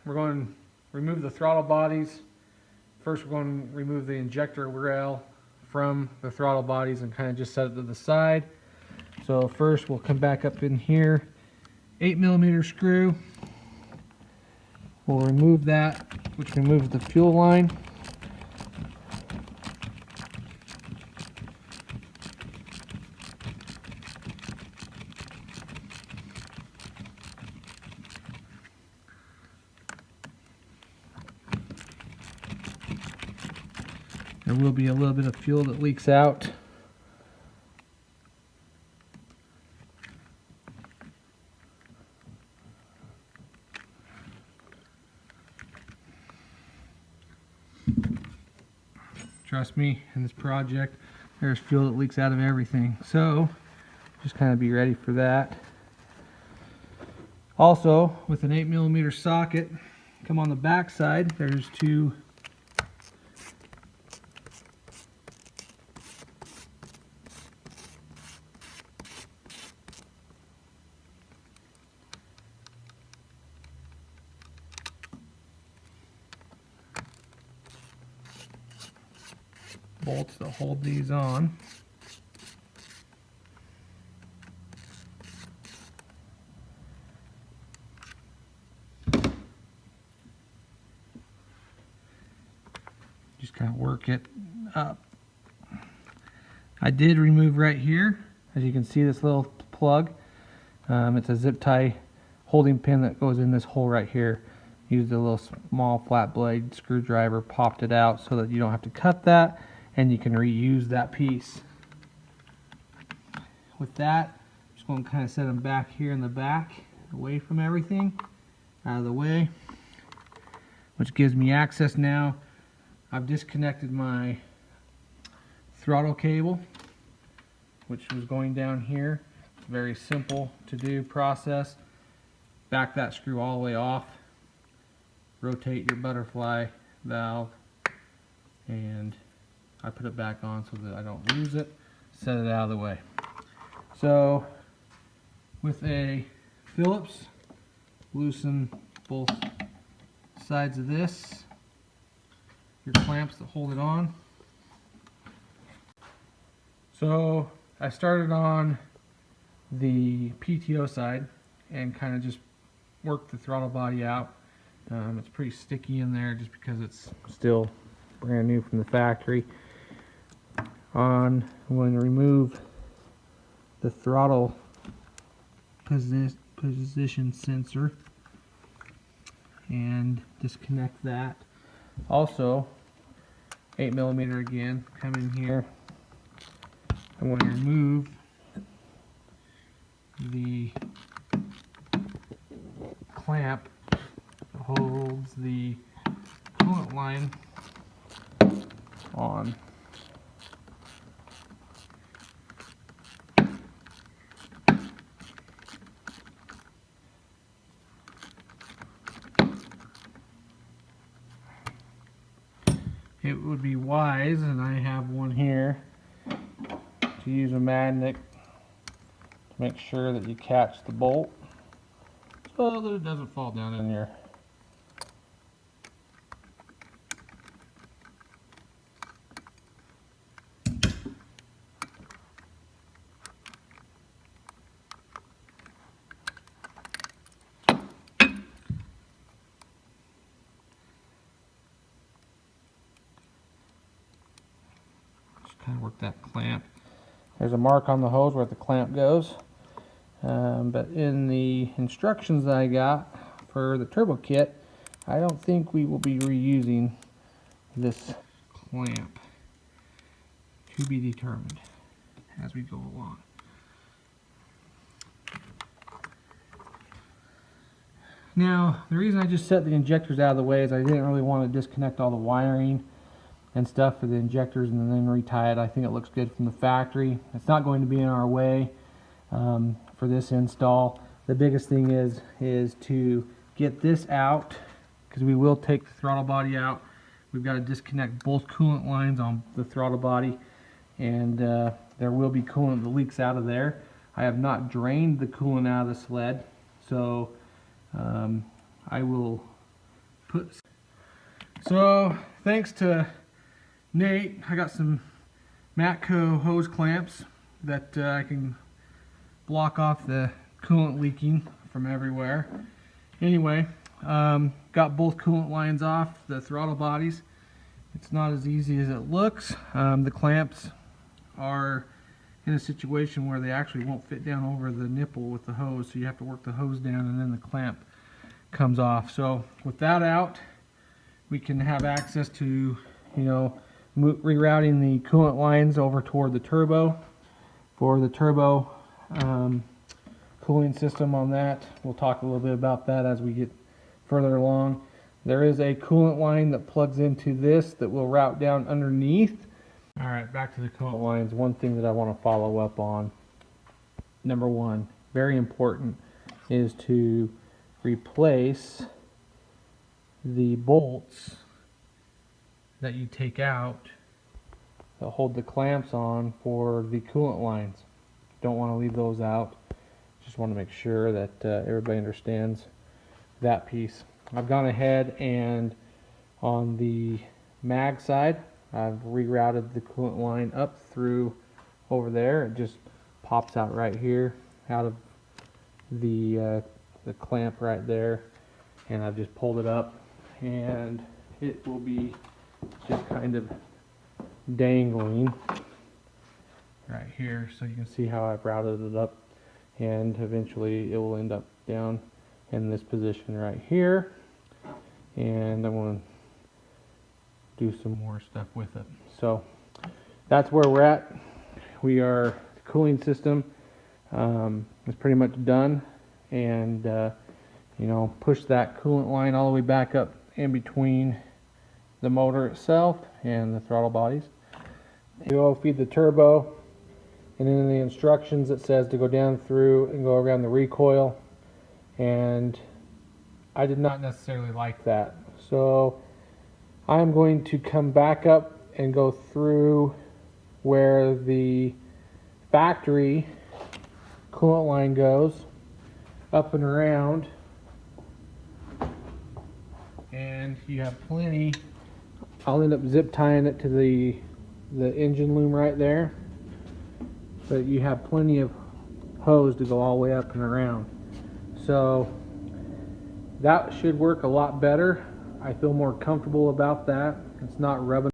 we're going to remove the throttle bodies. First, we're going to remove the injector rail from the throttle bodies and kind of just set it to the side. So first, we'll come back up in here, 8mm screw. We'll remove that, which removes the fuel line. There will be a little bit of fuel that leaks out. Trust me, in this project, there's fuel that leaks out of everything. So, just kind of be ready for that. Also, with an 8mm socket, come on the back side, there's two bolts that hold these on. Just kind of work it up. I did remove right here, as you can see, this little plug. It's a zip tie holding pin that goes in this hole right here. Used a little small flat blade screwdriver, popped it out so that you don't have to cut that, and you can reuse that piece. With that, I'm just going to kind of set them back here in the back, away from everything, out of the way, which gives me access now. I've disconnected my throttle cable, which was going down here. It's a very simple to do process. Back that screw all the way off, rotate your butterfly valve, and I put it back on so that I don't lose it, set it out of the way. So with a Phillips, loosen both sides of this, your clamps that hold it on. So I started on the PTO side and kind of just worked the throttle body out. It's pretty sticky in there just because it's still brand new from the factory. I'm going to remove the throttle position sensor and disconnect that. Also, 8mm again, come in here. I'm going to remove the clamp that holds the coolant line on. It would be wise, and I have one here, to use a magnet to make sure that you catch the bolt so that it doesn't fall down in your kind of work that clamp. There's a mark on the hose where the clamp goes, but in the instructions that I got for the turbo kit, I don't think we will be reusing this clamp. To be determined as we go along. Now, the reason I just set the injectors out of the way is I didn't really want to disconnect all the wiring and stuff for the injectors and then retie it. I think it looks good from the factory. It's not going to be in our way for this install. The biggest thing is to get this out, because we will take the throttle body out. We've got to disconnect both coolant lines on the throttle body, and there will be coolant that leaks out of there. I have not drained the coolant out of the sled, so I will So thanks to Nate, I got some Matco hose clamps that I can block off the coolant leaking from everywhere. Anyway, got both coolant lines off the throttle bodies. It's not as easy as it looks. The clamps are in a situation where they actually won't fit down over the nipple with the hose, so you have to work the hose down and then the clamp comes off. So with that out, we can have access to, rerouting the coolant lines over toward the turbo. For the turbo cooling system on that, we'll talk a little bit about that as we get further along. There is a coolant line that plugs into this that will route down underneath. All right, back to the coolant lines. One thing that I want to follow up on, number one, very important, is to replace the bolts that you take out that hold the clamps on for the coolant lines. Don't want to leave those out. Just want to make sure that everybody understands that piece. I've gone ahead and on the mag side, I've rerouted the coolant line up through over there. It just pops out right here out of the clamp right there, and I've just pulled it up, and it will be just kind of dangling right here, so you can see how I've routed it up, and eventually it will end up down in this position right here, and I'm going to do some more stuff with it. So that's where we're at. The cooling system is pretty much done, and push that coolant line all the way back up in between the motor itself and the throttle bodies. You feed the turbo, and in the instructions it says to go down through and go around the recoil, and I did not necessarily like that, so I'm going to come back up and go through where the factory coolant line goes, up and around, and you have plenty. I'll end up zip tying it to the engine loom right there, but you have plenty of hose to go all the way up and around. So that should work a lot better. I feel more comfortable about that. It's not rubbing